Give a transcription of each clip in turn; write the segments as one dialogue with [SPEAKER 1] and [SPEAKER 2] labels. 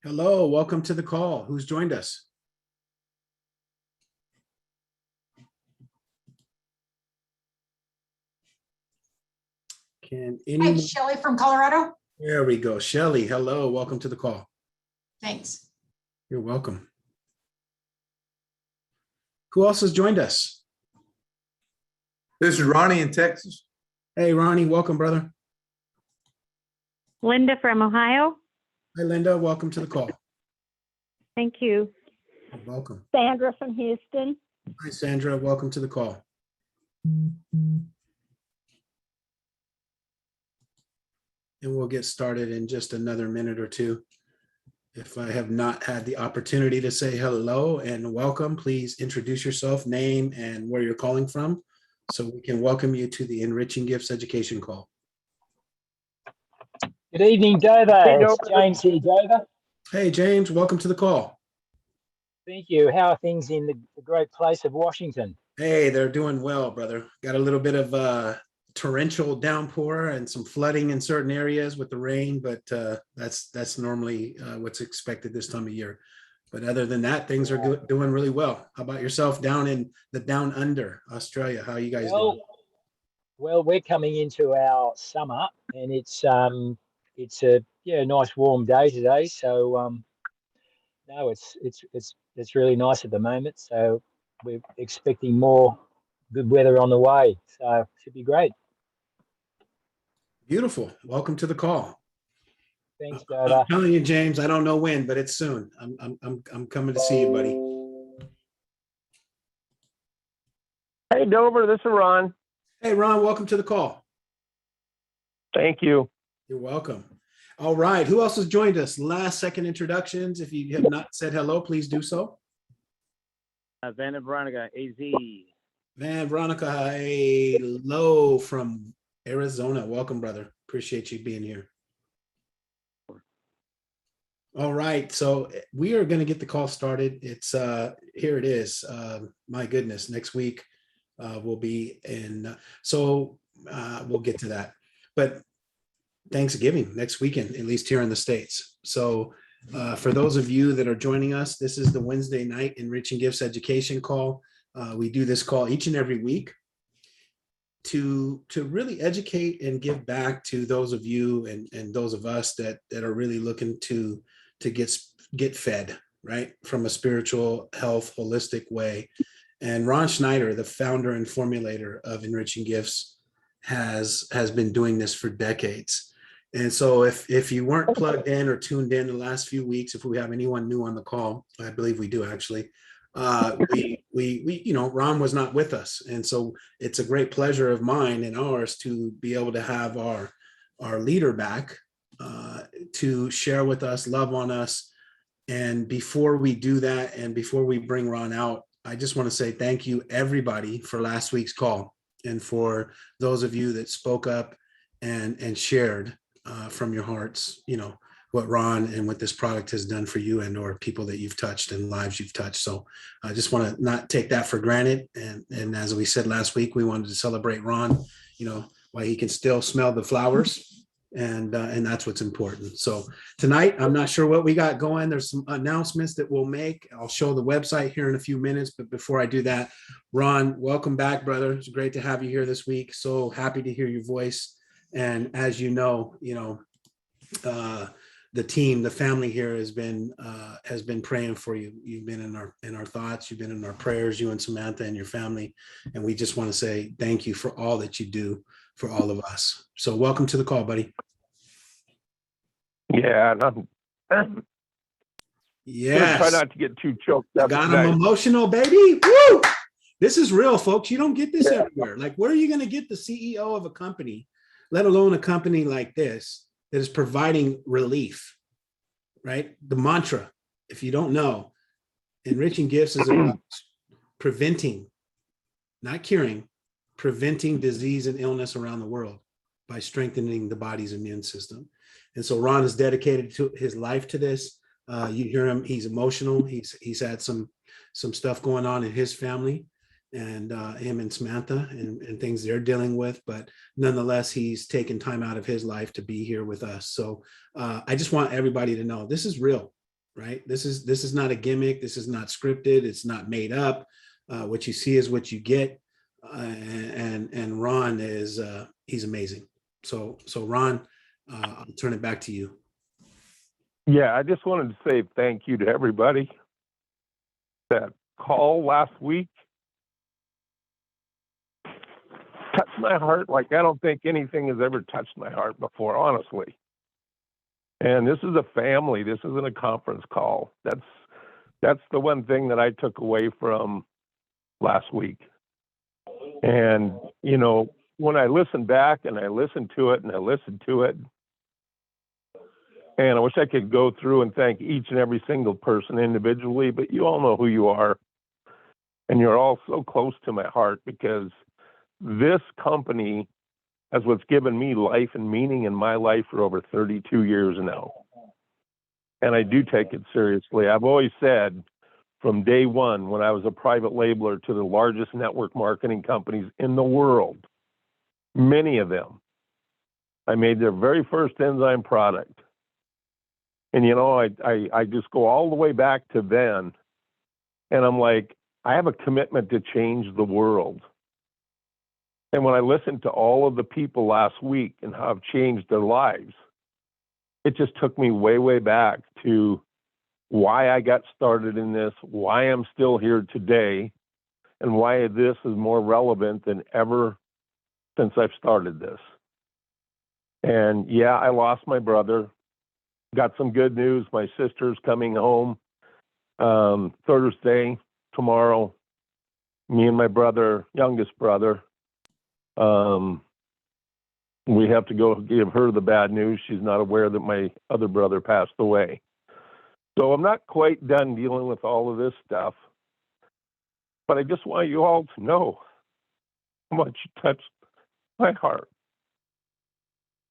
[SPEAKER 1] Hello, welcome to the call. Who's joined us? Can
[SPEAKER 2] Hi,
[SPEAKER 1] anyone?
[SPEAKER 2] Shelley from Colorado.
[SPEAKER 1] There we go. Shelley, hello, welcome to the call.
[SPEAKER 2] Thanks.
[SPEAKER 1] You're welcome. Who else has joined us?
[SPEAKER 3] This is Ronnie in Texas.
[SPEAKER 1] Hey, Ronnie, welcome, brother.
[SPEAKER 4] Linda from Ohio.
[SPEAKER 1] Hi, Linda, welcome to the call.
[SPEAKER 4] Thank you.
[SPEAKER 1] You're welcome.
[SPEAKER 4] Sandra from Houston.
[SPEAKER 1] Hi, Sandra, welcome to the call. And we'll get started in just another minute or two. If I have not had the opportunity to say hello and welcome, please introduce yourself, name, and where you're calling from, so we can welcome you to the Enriching Gifts Education Call.
[SPEAKER 5] Good evening, Dover. It's James here, Dover.
[SPEAKER 1] Hey, James, welcome to the call.
[SPEAKER 5] Thank you. How are things in the great place of Washington?
[SPEAKER 1] Hey, they're doing well, brother. Got a little bit of torrential downpour and some flooding in certain areas with the rain, but that's normally what's expected this time of year. But other than that, things are doing really well. How about yourself down in the down under Australia? How are you guys doing?
[SPEAKER 5] Well, we're coming into our summer, and it's a nice warm day today. So no, it's really nice at the moment. So we're expecting more good weather on the way. So it should be great.
[SPEAKER 1] Beautiful. Welcome to the call.
[SPEAKER 5] Thanks,
[SPEAKER 1] I'm
[SPEAKER 5] Dover.
[SPEAKER 1] telling you, James, I don't know when, but it's soon. I'm coming to see you, buddy.
[SPEAKER 6] Hey, Dover, this is Ron.
[SPEAKER 1] Hey, Ron, welcome to the call.
[SPEAKER 6] Thank you.
[SPEAKER 1] You're welcome. All right. Who else has joined us? Last second introductions. If you have not said hello, please do so.
[SPEAKER 7] Van and Veronica, AZ.
[SPEAKER 1] Van Veronica, hello from Arizona. Welcome, brother. Appreciate you being here. All right. So we are going to get the call started. It's here it is. My goodness. Next week we'll be in. We'll get to that. But Thanksgiving next weekend, at least here in the States. So for those of you that are joining us, this is the Wednesday night Enriching Gifts Education Call. We do this call each and every week to really educate and give back to those of you and those of us that are really looking to get fed, right, from a spiritual health holistic way. And Ron Schneider, the founder and formulator of Enriching Gifts, has been doing this for decades. And so if you weren't plugged in or tuned in the last few weeks, if we have anyone new on the call, I believe we do actually, Ron was not with us. And so it's a great pleasure of mine and ours to be able to have our leader back to share with us, love on us. And before we do that, and before we bring Ron out, I just want to say thank you everybody for last week's call, and for those of you that spoke up and shared from your hearts, what Ron and what this product has done for you and or people that you've touched and lives you've touched. So I just want to not take that for granted. And as we said last week, we wanted to celebrate Ron, while he can still smell the flowers. and that's what's important. So tonight, I'm not sure what we got going. There's some announcements that we'll make. I'll show the website here in a few minutes, but before I do that, Ron, welcome back, brother. It's great to have you here this week. So happy to hear your voice. And as you know, the team, the family here has been praying for you. You've been in our thoughts. You've been in our prayers. You and Samantha and your family, and we just want to say thank you for all that you do for all of us. So welcome to the call, buddy.
[SPEAKER 6] Yeah, and I'm gonna
[SPEAKER 1] Yes,
[SPEAKER 6] try not to get too choked
[SPEAKER 1] I
[SPEAKER 6] up
[SPEAKER 1] got him
[SPEAKER 6] tonight.
[SPEAKER 1] emotional, baby. Woo! This is real, folks. You don't get this everywhere. Like, where are you going to get the CEO of a company, let alone a company like this that is providing relief, right? The mantra, if you don't know, enriching gifts is about preventing, not curing, preventing disease and illness around the world by strengthening the body's immune system. And so Ron is dedicated to his life to this. You hear him, he's emotional. He's had some stuff going on in his family, and him and Samantha and things they're dealing with, but nonetheless, he's taken time out of his life to be here with us. So I just want everybody to know this is real, right? This is not a gimmick. This is not scripted. It's not made up. What you see is what you get. And Ron is he's amazing. So Ron, I'll turn it back to you.
[SPEAKER 6] Yeah, I just wanted to say thank you to everybody that called last week. Touched my heart like I don't think anything has ever touched my heart before, honestly. And this is a family. This isn't a conference call. That's the one thing that I took away from last week. And, when I listen back and I listen to it and I listen to it, and I wish I could go through and thank each and every single person individually, but you all know who you are. And you're all so close to my heart because this company is what's given me life and meaning in my life for over 32 years now. And I do take it seriously. I've always said from day one, when I was a private labeler to the largest network marketing companies in the world, many of them, I made their very first enzyme product. And, I just go all the way back to then. And I'm like, I have a commitment to change the world. And when I listened to all of the people last week and how I've changed their lives, it just took me way, way back to why I got started in this, why I'm still here today, and why this is more relevant than ever since I've started this. And yeah, I lost my brother. Got some good news. My sister's coming home Thursday, tomorrow. Me and my brother, youngest brother, we have to go give her the bad news. She's not aware that my other brother passed away. So I'm not quite done dealing with all of this stuff. But I just want you all to know how much you touched my heart.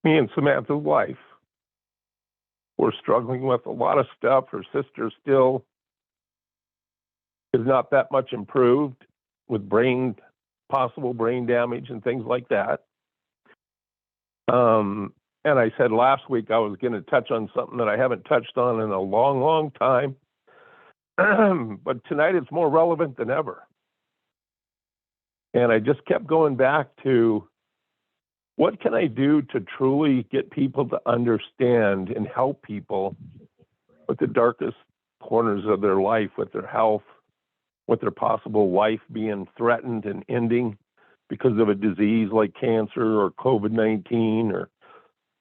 [SPEAKER 6] Me and Samantha's life. We're struggling with a lot of stuff. Her sister still is not that much improved with possible brain damage and things like that. And I said last week I was going to touch on something that I haven't touched on in a long, long time. But tonight it's more relevant than ever. And I just kept going back to what can I do to truly get people to understand and help people with the darkest corners of their life, with their health, with their possible life being threatened and ending because of a disease like cancer or COVID-19 or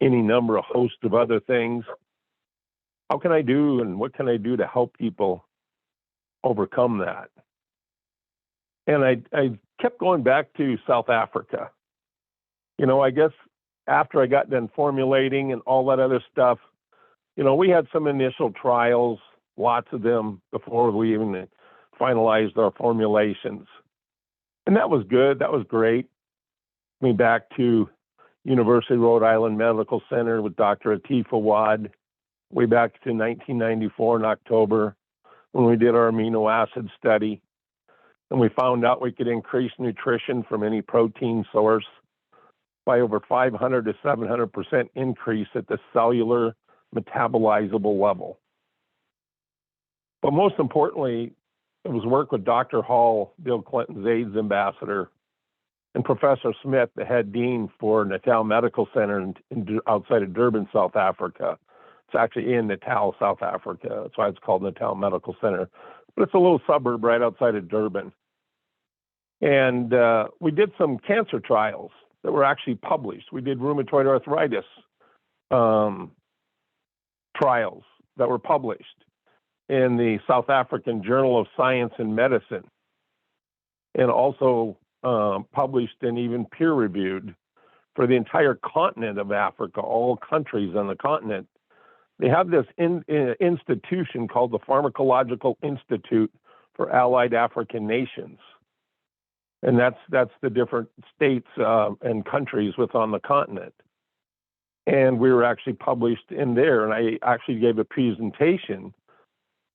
[SPEAKER 6] any number of host of other things. How can I do and what can I do to help people overcome that? And I kept going back to South Africa. I guess after I got done formulating and all that other stuff, we had some initial trials, lots of them before we even finalized our formulations. And that was good. That was great. Me back to University of Rhode Island Medical Center with Dr. Atifa Wad, way back to 1994 in October when we did our amino acid study. And we found out we could increase nutrition from any protein source. by over 500 to 700% increase at the cellular metabolizable level. But most importantly, it was work with Dr. Hall, Bill Clinton's AIDS ambassador, and Professor Smith, the head dean for Natal Medical Center outside of Durban, South Africa. It's actually in Natal, South Africa. That's why it's called Natal Medical Center. But it's a little suburb right outside of Durban. And we did some cancer trials that were actually published. We did rheumatoid arthritis trials that were published in the South African Journal of Science and Medicine, and also published and even peer-reviewed for the entire continent of Africa, all countries on the continent. They have this institution called the Pharmacological Institute for Allied African Nations. And that's the different states and countries within the continent. And we were actually published in there, and I actually gave a presentation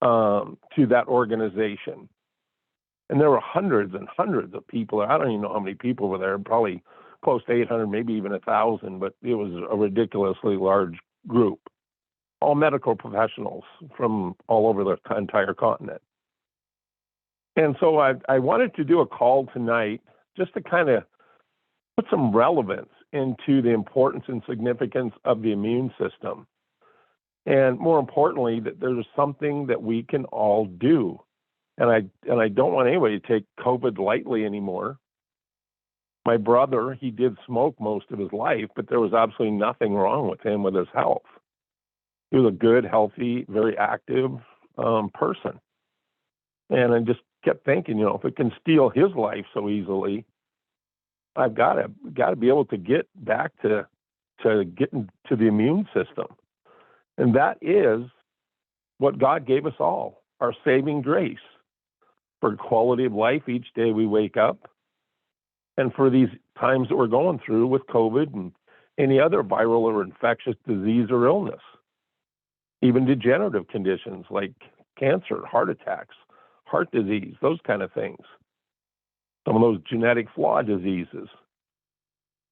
[SPEAKER 6] to that organization. And there were hundreds and hundreds of people. I don't even know how many people were there, probably close to 800, maybe even 1,000, but it was a ridiculously large group, all medical professionals from all over the entire continent. And so I wanted to do a call tonight just to kind of put some relevance into the importance and significance of the immune system. And more importantly, that there's something that we can all do. And I don't want anybody to take COVID lightly anymore. My brother, he did smoke most of his life, but there was absolutely nothing wrong with him with his health. He was a good, healthy, very active person. And I just kept thinking, you know, if it can steal his life so easily, I've got to be able to get back to getting to the immune system. And that is what God gave us all, our saving grace for quality of life each day we wake up, and for these times that we're going through with COVID and any other viral or infectious disease or illness, even degenerative conditions like cancer, heart attacks, heart disease, those kind of things, some of those genetic flaw diseases.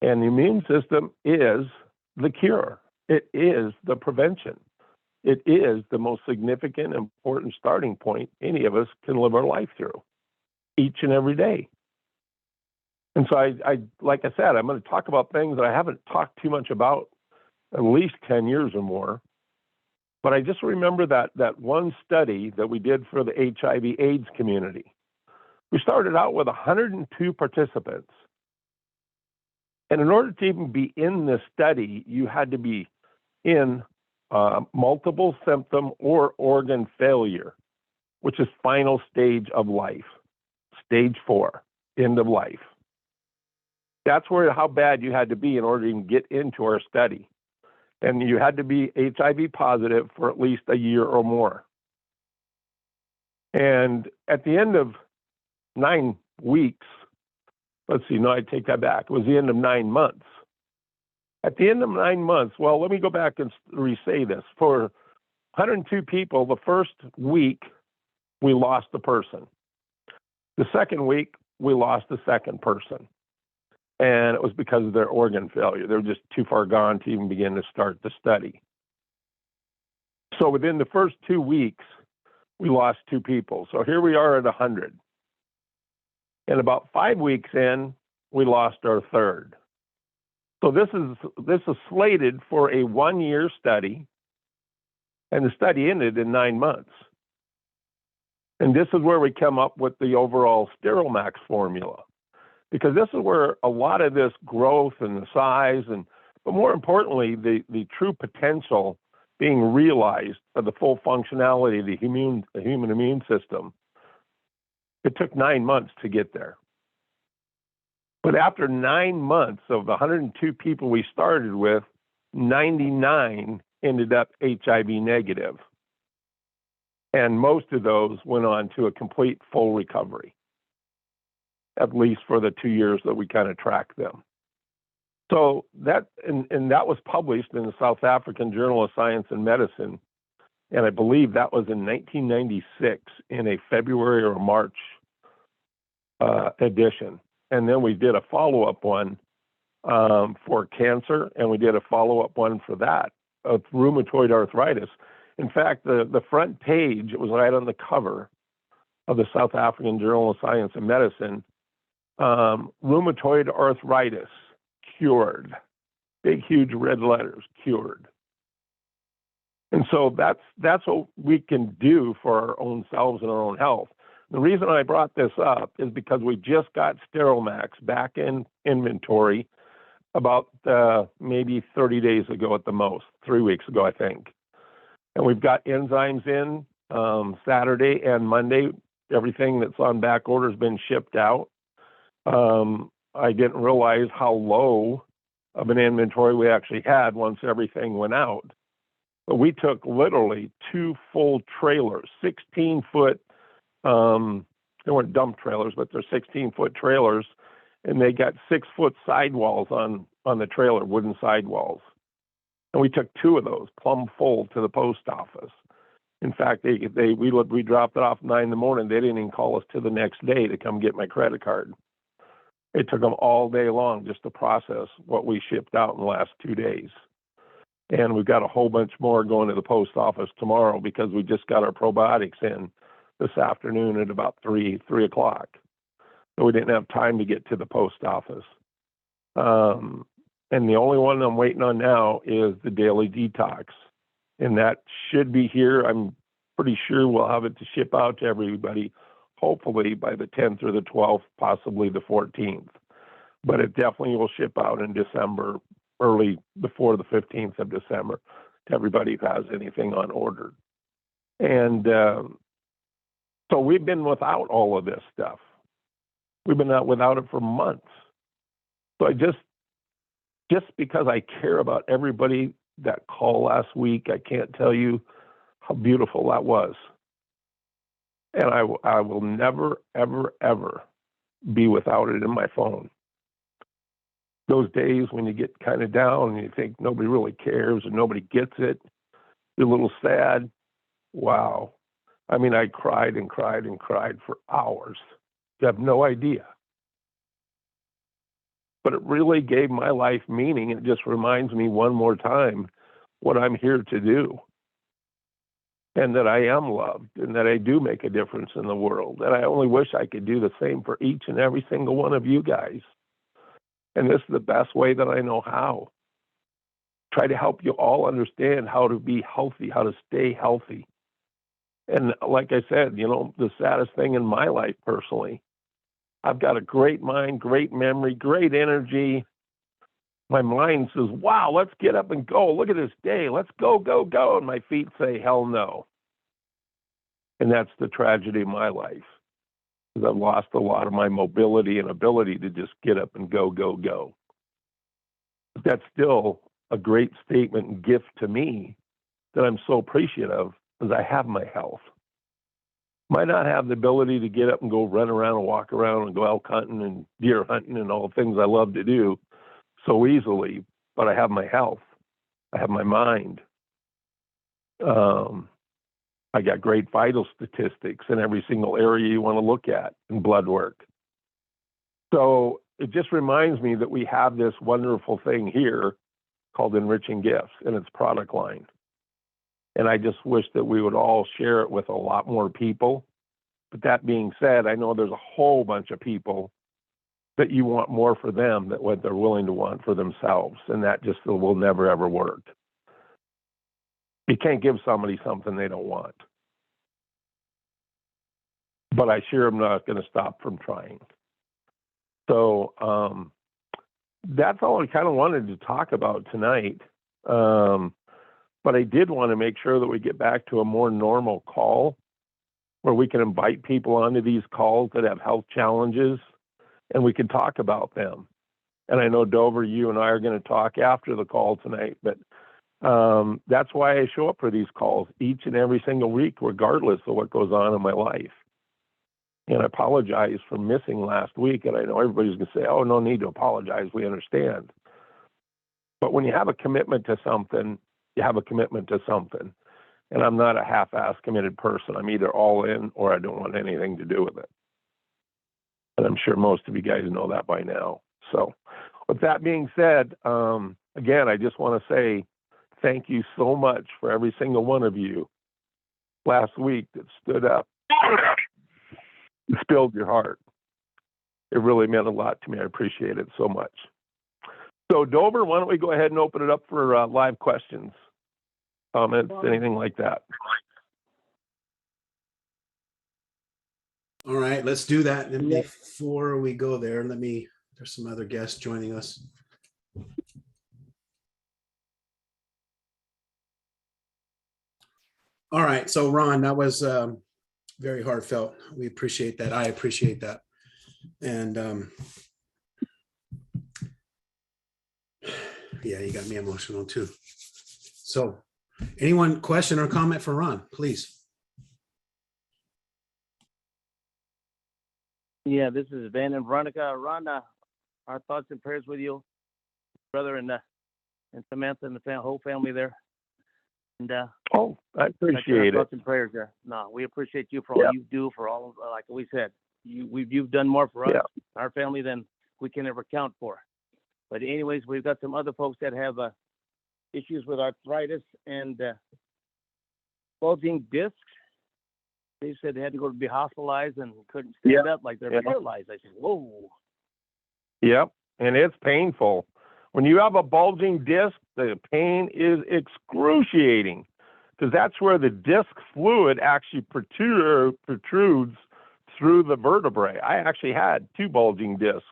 [SPEAKER 6] And the immune system is the cure. It is the prevention. It is the most significant, important starting point any of us can live our life through each and every day. And so I like I said, I'm going to talk about things that I haven't talked too much about at least 10 years or more. But I just remember that one study that we did for the HIV/AIDS community. We started out with 102 participants. And in order to even be in this study, you had to be in multiple symptom or organ failure, which is final stage of life, stage 4, end of life. That's how bad you had to be in order to even get into our study. And you had to be HIV positive for at least a year or more. And at the end of 9 weeks, let's see, no, I take that back. It was the end of 9 months. At the end of 9 months, well, let me go back and re-say this. For 102 people, the first week, we lost a person. The second week, we lost the second person. And it was because of their organ failure. They were just too far gone to even begin to start the study. So within the first 2 weeks, we lost 2 people. So here we are at 100. And about 5 weeks in, we lost our third. So this is slated for a 1-year study, and the study ended in 9 months. And this is where we come up with the overall Sterilmax formula, because this is where a lot of this growth and the size, but more importantly, the true potential being realized of the full functionality of the human immune system. It took 9 months to get there. But after 9 months of the 102 people we started with, 99 ended up HIV negative. And most of those went on to a complete full recovery, at least for the 2 years that we kind of tracked them. So that was published in the South African Journal of Science and Medicine. And I believe that was in 1996 in a February or March edition. And then we did a follow-up one for cancer, and we did a follow-up one for that, of rheumatoid arthritis. In fact, the front page, it was right on the cover of the South African Journal of Science and Medicine, rheumatoid arthritis cured. Big, huge red letters, cured. And so that's what we can do for our own selves and our own health. The reason I brought this up is because we just got Sterilmax back in inventory about maybe 30 days ago at the most, 3 weeks ago, I think. And we've got enzymes in Saturday and Monday. Everything that's on back order has been shipped out. I didn't realize how low of an inventory we actually had once everything went out. But we took literally 2 full trailers, 16-foot, they weren't dump trailers, but they're 16-foot trailers, and they got 6-foot sidewalls on the trailer, wooden sidewalls. And we took 2 of those plumb full to the post office. In fact, we dropped it off at 9 in the morning. They didn't even call us till the next day to come get my credit card. It took them all day long just to process what we shipped out in the last 2 days. And we've got a whole bunch more going to the post office tomorrow because we just got our probiotics in this afternoon at about 3 o'clock. So we didn't have time to get to the post office. And the only one I'm waiting on now is the daily detox. And that should be here. I'm pretty sure we'll have it to ship out to everybody, hopefully by the 10th or the 12th, possibly the 14th. But it definitely will ship out in December, early before the 15th of December, to everybody who has anything on order. And so we've been without all of this stuff. We've been without it for months. So I just because I care about everybody that called last week, I can't tell you how beautiful that was. And I will never, ever, ever be without it in my phone. Those days when you get kind of down and you think nobody really cares and nobody gets it, you're a little sad. Wow. I mean, I cried and cried and cried for hours. You have no idea. But it really gave my life meaning. It just reminds me one more time what I'm here to do. And that I am loved and that I do make a difference in the world. And I only wish I could do the same for each and every single one of you guys. And this is the best way that I know how. Try to help you all understand how to be healthy, how to stay healthy. And like I said, you know, the saddest thing in my life personally, I've got a great mind, great memory, great energy. My mind says, wow, let's get up and go. Look at this day. Let's go, go, go. And my feet say, hell no. And that's the tragedy of my life, because I've lost a lot of my mobility and ability to just get up and go, go, go. But that's still a great statement and gift to me that I'm so appreciative of, because I have my health. Might not have the ability to get up and go run around and walk around and go elk hunting and deer hunting and all the things I love to do so easily, but I have my health. I have my mind. I got great vital statistics in every single area you want to look at in blood work. So it just reminds me that we have this wonderful thing here called Enriching Gifts and its product line. And I just wish that we would all share it with a lot more people. But that being said, I know there's a whole bunch of people that you want more for them than what they're willing to want for themselves. And that just will never, ever work. You can't give somebody something they don't want. But I sure am not going to stop from trying. So that's all I kind of wanted to talk about tonight. But I did want to make sure that we get back to a more normal call where we can invite people onto these calls that have health challenges and we can talk about them. And I know, Dover, you and I are going to talk after the call tonight, but that's why I show up for these calls each and every single week, regardless of what goes on in my life. And I apologize for missing last week. And I know everybody's going to say, oh, no need to apologize. We understand. But when you have a commitment to something, you have a commitment to something. And I'm not a half-ass committed person. I'm either all in or I don't want anything to do with it. And I'm sure most of you guys know that by now. So With that being said, again, I just want to say thank you so much for every single one of you last week that stood up and spilled your heart. It really meant a lot to me. I appreciate it so much. So Dover, why don't we go ahead and open it up for live questions, comments, anything like that.
[SPEAKER 1] All right, let's do that. And before we go there, there's some other guests joining us. All right, so Ron, that was very heartfelt. We appreciate that. I appreciate that. And yeah, you got me emotional too. So anyone question or comment for Ron, please?
[SPEAKER 7] Yeah, this is Van and Veronica. Ron, our thoughts and prayers with you, brother, and Samantha and the whole family there. And
[SPEAKER 6] oh, I appreciate it.
[SPEAKER 7] Thoughts and prayers there. No, we appreciate you for all you do for all of, like we said, you've done more for us, our family, than we can ever count for. But anyways, we've got some other folks that have issues with arthritis and bulging discs. They said they had to go to be hospitalized and couldn't stand up, like they're paralyzed. I said, whoa.
[SPEAKER 6] Yep, and it's painful. When you have a bulging disc, the pain is excruciating because that's where the disc fluid actually protrudes through the vertebrae. I actually had 2 bulging discs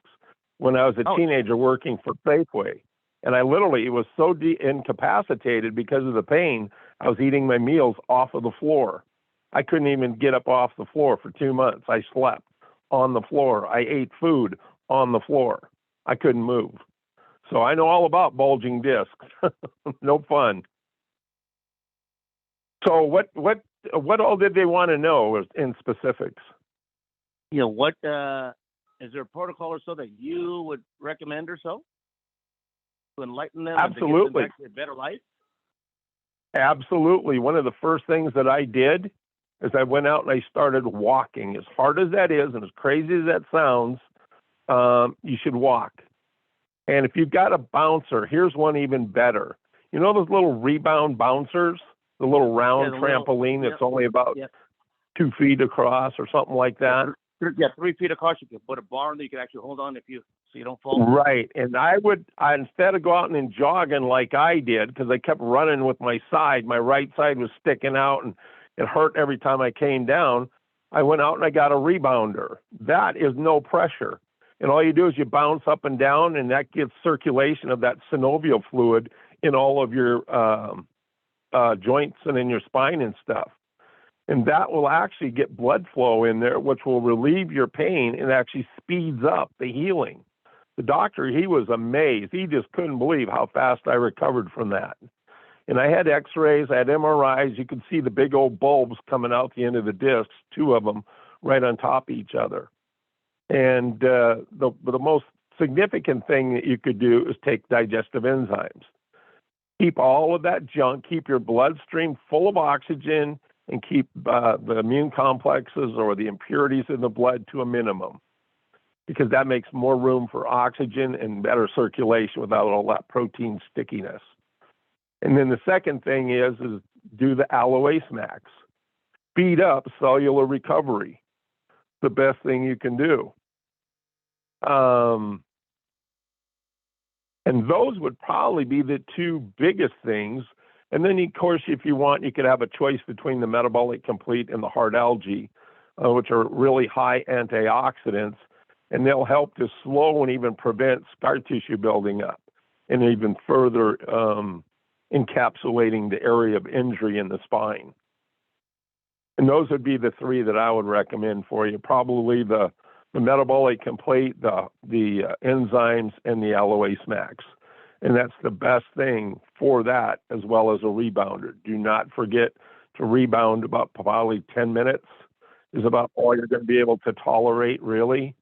[SPEAKER 6] when I was a teenager working for Safeway. And I literally was so incapacitated because of the pain, I was eating my meals off of the floor. I couldn't even get up off the floor for 2 months. I slept on the floor. I ate food on the floor. I couldn't move. So I know all about bulging discs. No fun. So what all did they want to know in specifics?
[SPEAKER 7] You know, what is there a protocol or so that you would recommend or so to enlighten them?
[SPEAKER 6] Absolutely.
[SPEAKER 7] And to get them back to a better life?
[SPEAKER 6] Absolutely. One of the first things that I did is I went out and I started walking. As hard as that is and as crazy as that sounds, you should walk. And if you've got a bouncer, here's one even better. You know those little rebound bouncers, the little round trampoline that's only about 2 feet across or something like that?
[SPEAKER 7] Yeah, 3 feet across. You can put a bar that you can actually hold on so you don't fall.
[SPEAKER 6] Right. And I instead of go out and jogging like I did, because I kept running with my right side was sticking out and it hurt every time I came down, I went out and I got a rebounder. That is no pressure. And all you do is you bounce up and down, and that gives circulation of that synovial fluid in all of your joints and in your spine and stuff. And that will actually get blood flow in there, which will relieve your pain and actually speeds up the healing. The doctor, he was amazed. He just couldn't believe how fast I recovered from that. And I had x-rays, I had MRIs. You could see the big old bulbs coming out the end of the discs, 2 of them right on top of each other. And the most significant thing that you could do is take digestive enzymes. Keep all of that junk, keep your bloodstream full of oxygen, and keep the immune complexes or the impurities in the blood to a minimum, because that makes more room for oxygen and better circulation without all that protein stickiness. And then the second thing is do the aloe max. Speed up cellular recovery. The best thing you can do. And those would probably be the 2 biggest things. And then, of course, if you want, you could have a choice between the Metabolic Complete and the Hard Algae, which are really high antioxidants, and they'll help to slow and even prevent scar tissue building up and even further encapsulating the area of injury in the spine. And those would be the 3 that I would recommend for you. Probably the Metabolic Complete, the enzymes, and the aloe max. And that's the best thing for that, as well as a rebounder. Do not forget to rebound about probably 10 minutes is about all you're going to be able to tolerate, really.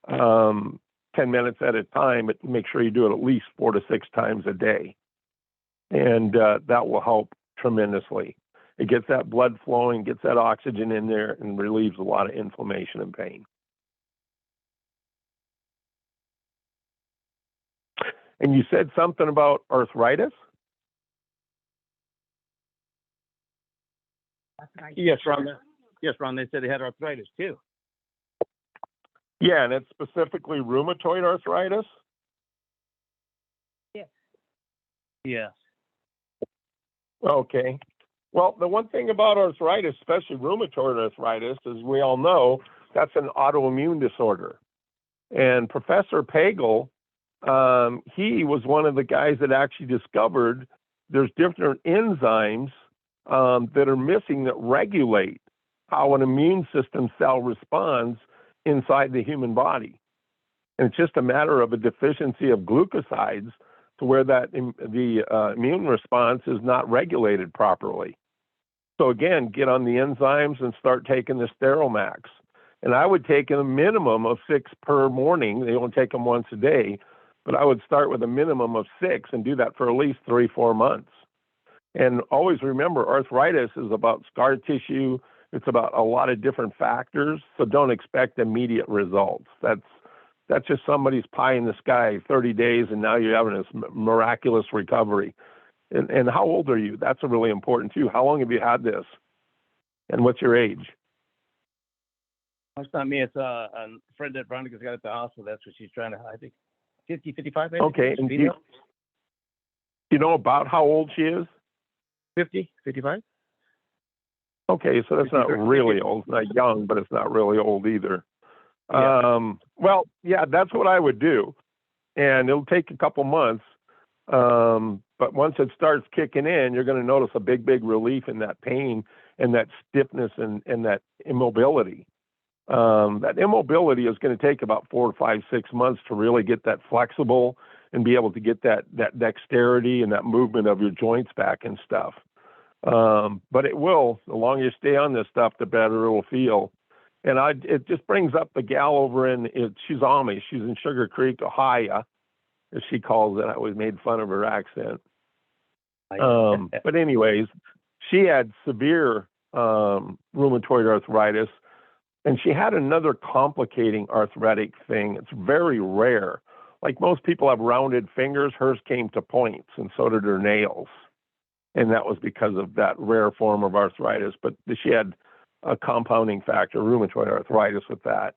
[SPEAKER 6] 10 minutes at a time, but make sure you do it at least 4 to 6 times a day. And that will help tremendously. It gets that blood flowing, gets that oxygen in there, and relieves a lot of inflammation and pain. And you said something about arthritis?
[SPEAKER 7] Yes, Ron. Yes, Ron. They said they had arthritis too.
[SPEAKER 6] Yeah, and it's specifically rheumatoid arthritis?
[SPEAKER 7] Yes.
[SPEAKER 6] Okay. Well, the one thing about arthritis, especially rheumatoid arthritis, as we all know, that's an autoimmune disorder. And Professor Pagel, he was one of the guys that actually discovered there's different enzymes that are missing that regulate how an immune system cell responds inside the human body. And it's just a matter of a deficiency of glucosides to where that the immune response is not regulated properly. So again, get on the enzymes and start taking the Steromax. And I would take a minimum of 6 per morning. They only take them once a day, but I would start with a minimum of 6 and do that for at least 3-4 months. And always remember, arthritis is about scar tissue. It's about a lot of different factors. So don't expect immediate results. That's just somebody's pie in the sky, 30 days, and now you're having this miraculous recovery. And how old are you? That's a really important too. How long have you had this? And what's your age?
[SPEAKER 7] It's not me. It's a friend that Veronica's got at the hospital. That's what she's trying to, I think, 50, 55 maybe.
[SPEAKER 6] Okay. And do you know about how old she is?
[SPEAKER 7] 50, 55?
[SPEAKER 6] Okay, so that's not really old. It's not young, but it's not really old either.
[SPEAKER 7] Yeah.
[SPEAKER 6] Well, yeah, that's what I would do. And it'll take a couple months. But once it starts kicking in, you're going to notice a big relief in that pain and that stiffness and that immobility. That immobility is going to take about 4, 5, 6 months to really get that flexible and be able to get that dexterity and that movement of your joints back and stuff. But it will, the longer you stay on this stuff, the better it'll feel. And it just brings up the gal over she's Amish. She's in Sugar Creek, Ohio, as she calls it. I always made fun of her accent. But anyways, she had severe rheumatoid arthritis, and she had another complicating arthritic thing. It's very rare. Like most people have rounded fingers, hers came to points, and so did her nails. And that was because of that rare form of arthritis. But she had a compounding factor, rheumatoid arthritis, with that.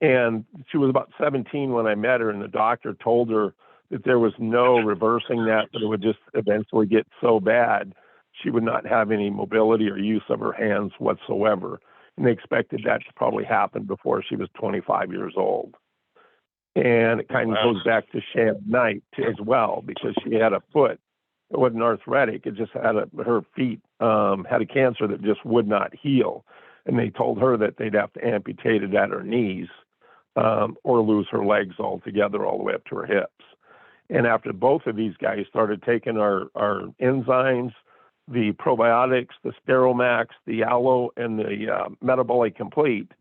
[SPEAKER 6] And she was about 17 when I met her, and the doctor told her that there was no reversing that it would just eventually get so bad she would not have any mobility or use of her hands whatsoever. And they expected that to probably happen before she was 25 years old. And it kind of goes back to Shannon Knight as well, because she had a foot. It wasn't arthritic. It just had her feet had a cancer that just would not heal. And they told her that they'd have to amputate it at her knees or lose her legs altogether all the way up to her hips. And after both of these guys started taking our enzymes, the probiotics, the Steromax, the Aloe, and the Metabolic Complete,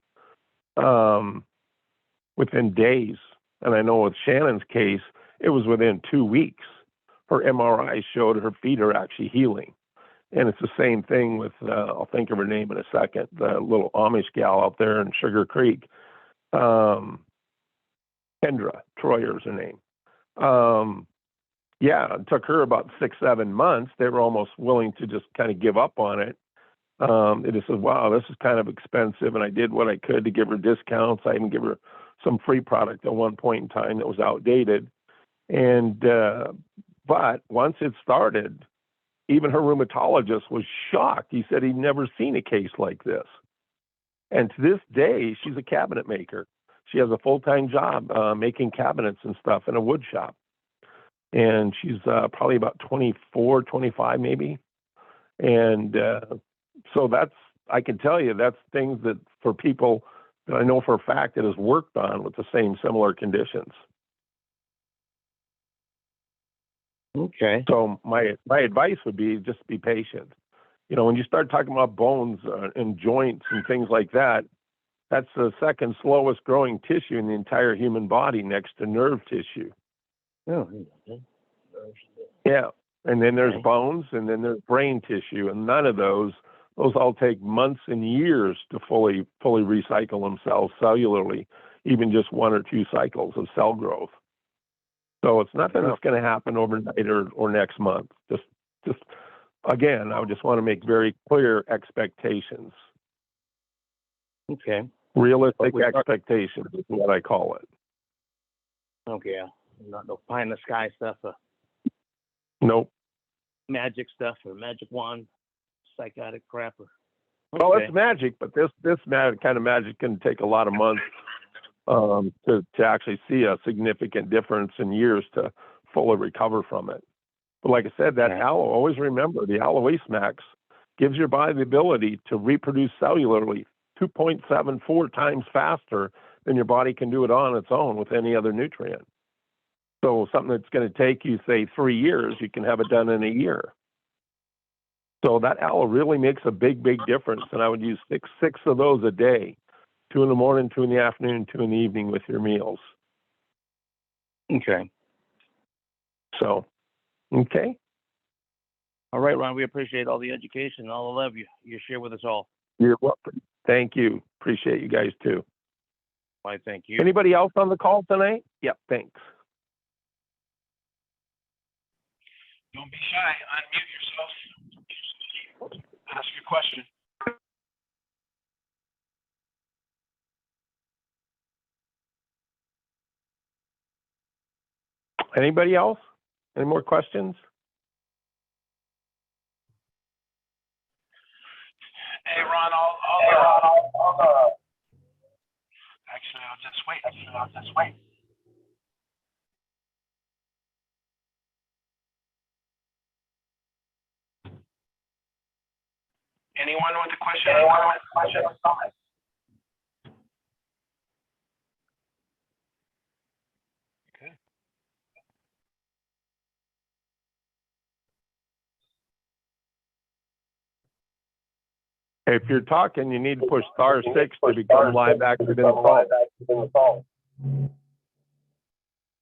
[SPEAKER 6] within days, and I know with Shannon's case, it was within 2 weeks, her MRI showed her feet are actually healing. And it's the same thing with, I'll think of her name in a second, the little Amish gal out there in Sugar Creek. Kendra Troyer is her name. Yeah, it took her about 6-7 months. They were almost willing to just kind of give up on it. They just said, wow, this is kind of expensive. And I did what I could to give her discounts. I even gave her some free product at one point in time that was outdated. And, but once it started, even her rheumatologist was shocked. He said he'd never seen a case like this. And to this day, she's a cabinet maker. She has a full-time job making cabinets and stuff in a wood shop. And she's probably about 24, 25 maybe. And so I can tell you, that's things that for people that I know for a fact that has worked on with the same similar conditions.
[SPEAKER 7] Okay.
[SPEAKER 6] So my advice would be just be patient. You know, when you start talking about bones and joints and things like that, that's the second slowest growing tissue in the entire human body next to nerve tissue.
[SPEAKER 7] Oh,
[SPEAKER 6] Yeah. And then there's bones, and then there's brain tissue, and none of those all take months and years to fully recycle themselves cellularly, even just 1 or 2 cycles of cell growth. So it's nothing that's going to happen overnight or next month. Just again, I just want to make very clear expectations.
[SPEAKER 7] Okay.
[SPEAKER 6] Realistic expectations is what I call it.
[SPEAKER 7] Okay. Yeah. Not no pie in the sky stuff,
[SPEAKER 6] Nope.
[SPEAKER 7] magic stuff, or magic wand, psychotic crap.
[SPEAKER 6] Well,
[SPEAKER 7] Okay.
[SPEAKER 6] it's magic, but this kind of magic can take a lot of months to actually see a significant difference in years to fully recover from it. But like I said, that
[SPEAKER 7] Yeah.
[SPEAKER 6] aloe, always remember the aloe max gives your body the ability to reproduce cellularly 2.74 times faster than your body can do it on its own with any other nutrient. So something that's going to take you, say, 3 years, you can have it done in a year. So that aloe really makes a big, big difference. And I would use six of those a day, 2 in the morning, 2 in the afternoon, 2 in the evening with your meals.
[SPEAKER 7] Okay.
[SPEAKER 6] So, okay.
[SPEAKER 7] All right, Ron. We appreciate all the education and all the love you share with us all.
[SPEAKER 6] You're welcome. Thank you. Appreciate you guys too.
[SPEAKER 7] I thank you.
[SPEAKER 6] Anybody else on the call tonight? Yep, thanks.
[SPEAKER 1] Don't be shy. Unmute yourself. Ask your question.
[SPEAKER 6] Anybody else? Any more questions?
[SPEAKER 1] Hey, Ron, actually, I'll just wait. Anyone with a question? Or comment? Okay.
[SPEAKER 6] If you're talking, you need to push *6 to become live active in the call.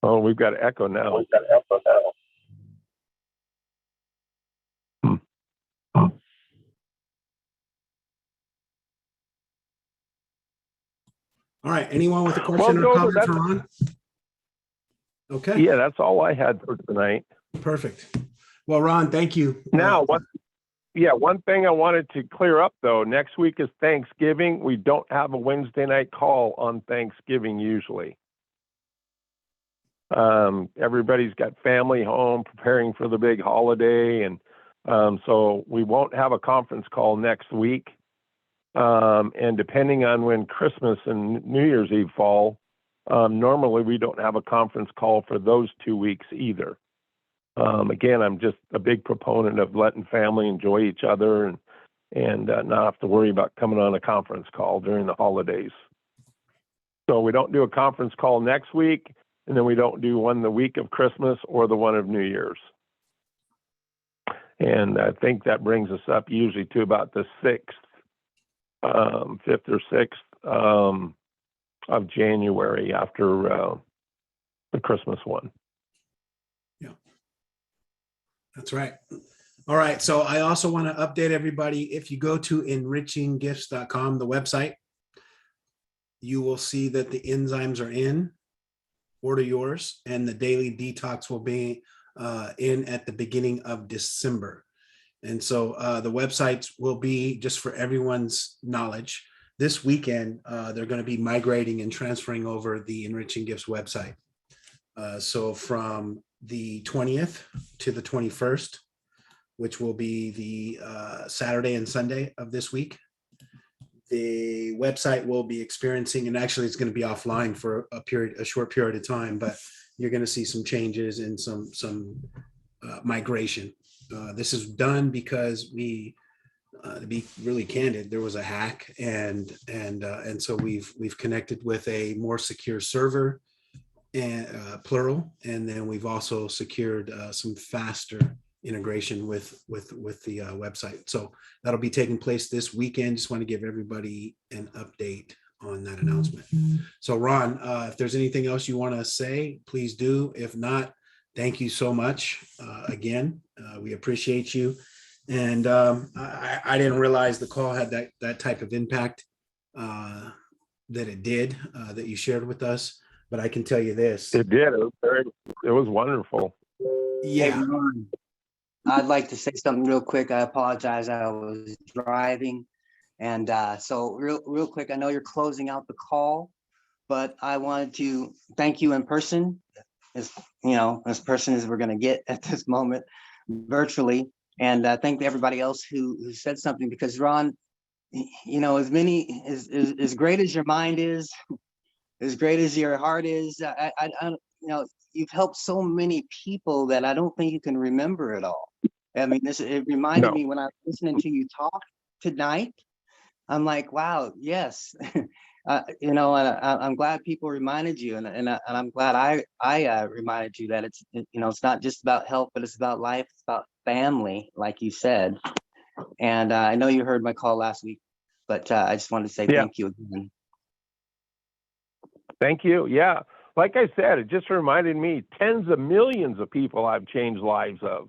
[SPEAKER 6] Oh, we've got echo now.
[SPEAKER 1] All right. Anyone with a question or
[SPEAKER 6] Well,
[SPEAKER 1] comment for Ron? Okay.
[SPEAKER 6] Yeah, that's all I had for tonight.
[SPEAKER 1] Perfect. Well, Ron, thank you.
[SPEAKER 6] Now, one thing I wanted to clear up, though. Next week is Thanksgiving. We don't have a Wednesday night call on Thanksgiving usually. Everybody's got family home preparing for the big holiday, and so we won't have a conference call next week. And depending on when Christmas and New Year's Eve fall, normally we don't have a conference call for those 2 weeks either. Again, I'm just a big proponent of letting family enjoy each other and not have to worry about coming on a conference call during the holidays. So we don't do a conference call next week, and then we don't do one the week of Christmas or the one of New Year's. And I think that brings us up usually to about the 6th, 5th or 6th of January after the Christmas one.
[SPEAKER 1] That's right. All right. So I also want to update everybody. If you go to enriching-gifts.com, the website, you will see that the enzymes are in. Order yours, and the daily detox will be in at the beginning of December. And so the websites will be, just for everyone's knowledge, this weekend, they're going to be migrating and transferring over the Enriching Gifts website. So from the 20th to the 21st, which will be the Saturday and Sunday of this week, the website will be experiencing, and actually it's going to be offline for a short period of time, but you're going to see some changes and some migration. This is done because we, to be really candid, there was a hack, and so we've connected with a more secure server, and plural, and then we've also secured some faster integration with the website. So that'll be taking place this weekend. Just want to give everybody an update on that announcement. So Ron, if there's anything else you want to say, please do. If not, thank you so much again. We appreciate you. And I didn't realize the call had that type of impact that it did, that you shared with us. but I can tell you this.
[SPEAKER 6] It did. It was wonderful.
[SPEAKER 1] Yeah.
[SPEAKER 8] Hey, Ron, I'd like to say something real quick. I apologize. I was driving. And so real quick, I know you're closing out the call, but I wanted to thank you in person, as person as we're going to get at this moment virtually. And thank everybody else who said something, because Ron, as great as your mind is, as great as your heart is, you've helped so many people that I don't think you can remember it all. I mean, it reminded me when I was listening to you talk tonight. I'm like, wow, yes. I'm glad people reminded you, and I'm glad I reminded you that it's not just about health, but it's about life, it's about family, like you said. And I know you heard my call last week, but I just wanted to say thank you again.
[SPEAKER 6] Thank you. Yeah. Like I said, it just reminded me, tens of millions of people I've changed lives of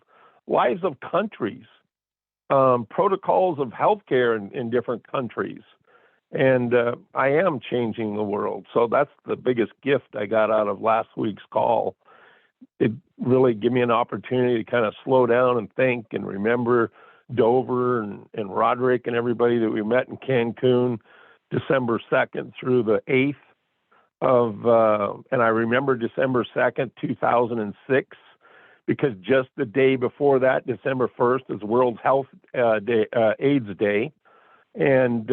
[SPEAKER 6] countries, protocols of healthcare in different countries. And I am changing the world. So that's the biggest gift I got out of last week's call. It really gave me an opportunity to kind of slow down and think and remember Dover and Roderick and everybody that we met in Cancun, December 2nd through the 8th and I remember December 2nd, 2006, because just the day before that, December 1st, is World Health Day, AIDS Day, and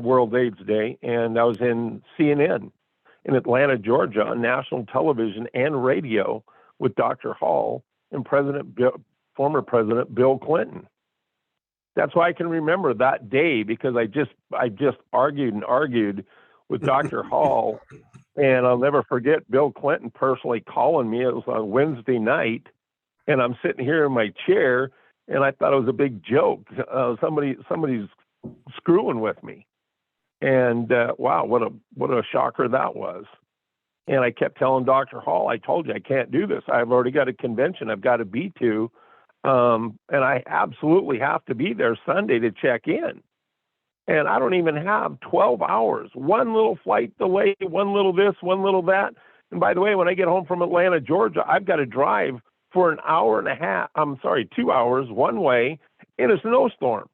[SPEAKER 6] World AIDS Day, and I was in CNN in Atlanta, Georgia, on national television and radio with Dr. Hall and former President Bill Clinton. That's why I can remember that day, because I just argued with Dr. Hall, and I'll never forget Bill Clinton personally calling me. It was on Wednesday night, and I'm sitting here in my chair, and I thought it was a big joke. Somebody's screwing with me, and wow, what a shocker that was. And I kept telling Dr. Hall, I told you I can't do this. I've already got a convention I've got to be to, and I absolutely have to be there Sunday to check in. And I don't even have 12 hours, one little flight delay, one little this, one little that. And by the way, when I get home from Atlanta, Georgia, I've got to drive for an hour and a half, 2 hours one way in a snowstorm.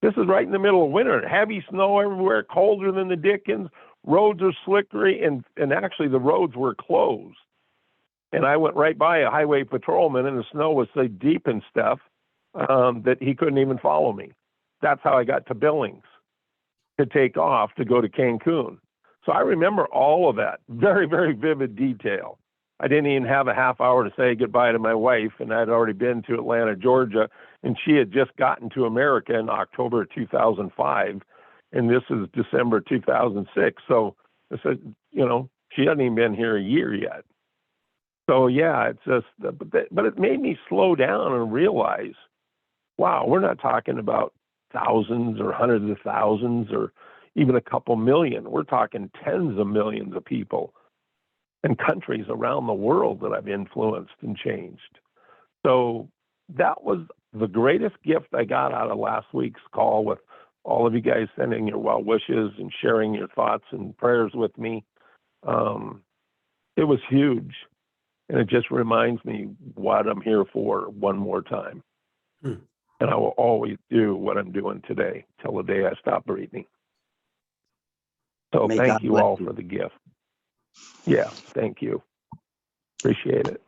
[SPEAKER 6] This is right in the middle of winter, heavy snow everywhere, colder than the Dickens. Roads are slickery, and actually the roads were closed. And I went right by a highway patrolman, and the snow was so deep and stuff that he couldn't even follow me. That's how I got to Billings to take off to go to Cancun. So I remember all of that, very, very vivid detail. I didn't even have a half hour to say goodbye to my wife, and I'd already been to Atlanta, Georgia, and she had just gotten to America in October 2005, and this is December 2006. So I said, she hadn't even been here a year yet. So yeah, it's just, but it made me slow down and realize, wow, we're not talking about thousands or hundreds of thousands or even a couple million. We're talking tens of millions of people and countries around the world that I've influenced and changed. So that was the greatest gift I got out of last week's call, with all of you guys sending your well wishes and sharing your thoughts and prayers with me. It was huge. And it just reminds me what I'm here for one more time. And I will always do what I'm doing today till the day I stop breathing. So
[SPEAKER 8] May
[SPEAKER 6] thank
[SPEAKER 8] God
[SPEAKER 6] you
[SPEAKER 8] bless
[SPEAKER 6] all
[SPEAKER 8] you.
[SPEAKER 6] for the gift. Yeah, thank you. Appreciate it.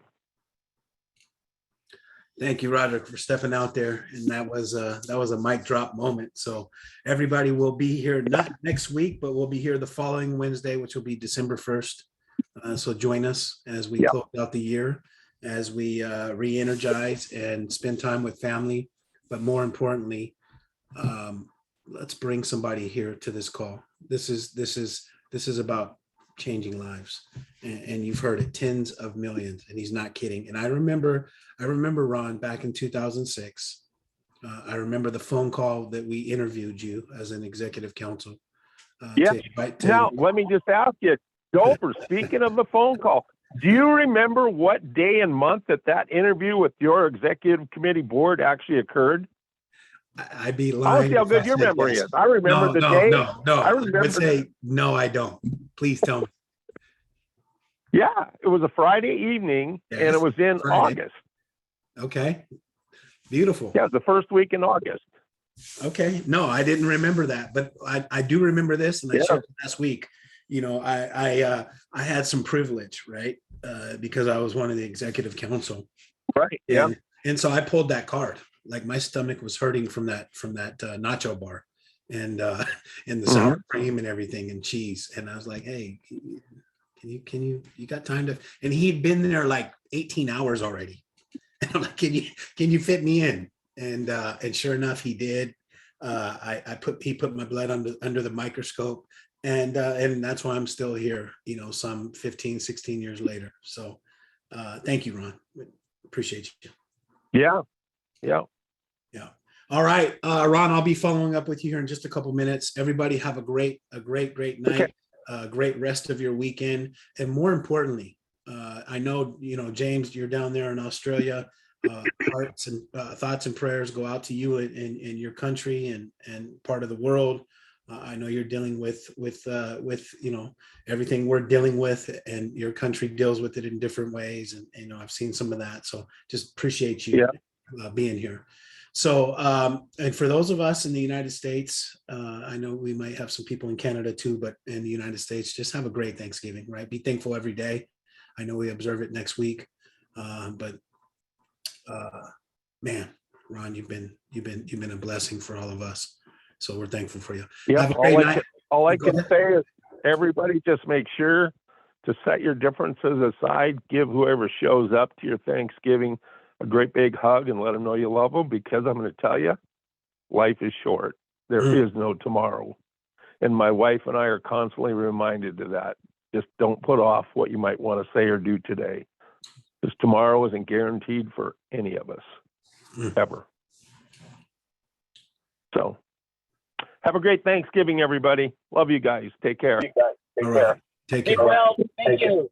[SPEAKER 1] Thank you, Roderick, for stepping out there. And that was a mic drop moment. So everybody will be here, not next week, but we'll be here the following Wednesday, which will be December 1st. So join us as we close out the year, as we re-energize and spend time with family. But more importantly, let's bring somebody here to this call. This is about changing lives, and you've heard it, tens of millions, and he's not kidding. And I remember Ron, back in 2006. I remember the phone call that we interviewed you as an executive counsel.
[SPEAKER 6] Now, let me just ask you, Dover, speaking of the phone call, do you remember what day and month that interview with your executive committee board actually occurred?
[SPEAKER 1] I'd be
[SPEAKER 6] I
[SPEAKER 1] lying.
[SPEAKER 6] want to see how
[SPEAKER 1] if
[SPEAKER 6] good
[SPEAKER 1] I
[SPEAKER 6] your
[SPEAKER 1] said
[SPEAKER 6] memory
[SPEAKER 1] yes.
[SPEAKER 6] is. I remember the day.
[SPEAKER 1] No.
[SPEAKER 6] I
[SPEAKER 1] I would
[SPEAKER 6] remember.
[SPEAKER 1] say no, I don't. Please tell me.
[SPEAKER 6] Yeah, it was a Friday evening, and
[SPEAKER 1] Yes,
[SPEAKER 6] it was in
[SPEAKER 1] Friday.
[SPEAKER 6] August.
[SPEAKER 1] Okay. Beautiful.
[SPEAKER 6] Yeah, the first week in August.
[SPEAKER 1] Okay. No, I didn't remember that, but I do remember this, and I
[SPEAKER 6] Yeah.
[SPEAKER 1] shared it last week. You know, I had some privilege, right? Because I was one of the executive council.
[SPEAKER 6] Right. Yeah.
[SPEAKER 1] And so I pulled that card. Like my stomach was hurting from that nacho bar and and the sour cream and everything and cheese. And I was like, hey, can you got time to? And he'd been there like 18 hours already. And I'm like, can you fit me in? And sure enough, he did. He put my blood under the microscope, and that's why I'm still here, you know, some 15, 16 years later. So thank you, Ron. Appreciate you.
[SPEAKER 6] Yeah. Yeah.
[SPEAKER 1] Yeah. All right, Ron, I'll be following up with you here in just a couple minutes. Everybody have a great night, great rest of your weekend. And more importantly, I know, you know, James, you're down there in Australia. Hearts and thoughts and prayers go out to you in your country and part of the world. I know you're dealing with you know, everything we're dealing with, and your country deals with it in different ways. And you know, I've seen some of that. So just appreciate you being here. So and for those of us in the United States, I know we might have some people in Canada too, but in the United States, just have a great Thanksgiving, right? Be thankful every day. I know we observe it next week, but man, Ron, you've been a blessing for all of us. So we're thankful for you.
[SPEAKER 6] Yeah.
[SPEAKER 1] Have a great night.
[SPEAKER 6] All I
[SPEAKER 1] Go
[SPEAKER 6] can
[SPEAKER 1] ahead.
[SPEAKER 6] say is everybody just make sure to set your differences aside. Give whoever shows up to your Thanksgiving a great big hug and let them know you love them, because I'm going to tell you, life is short. There is no tomorrow. And my wife and I are constantly reminded of that. Just don't put off what you might want to say or do today, because tomorrow isn't guaranteed for any of us, ever. So have a great Thanksgiving, everybody. Love you guys. Take care.
[SPEAKER 1] All right. Take care.
[SPEAKER 5] Well, thank you.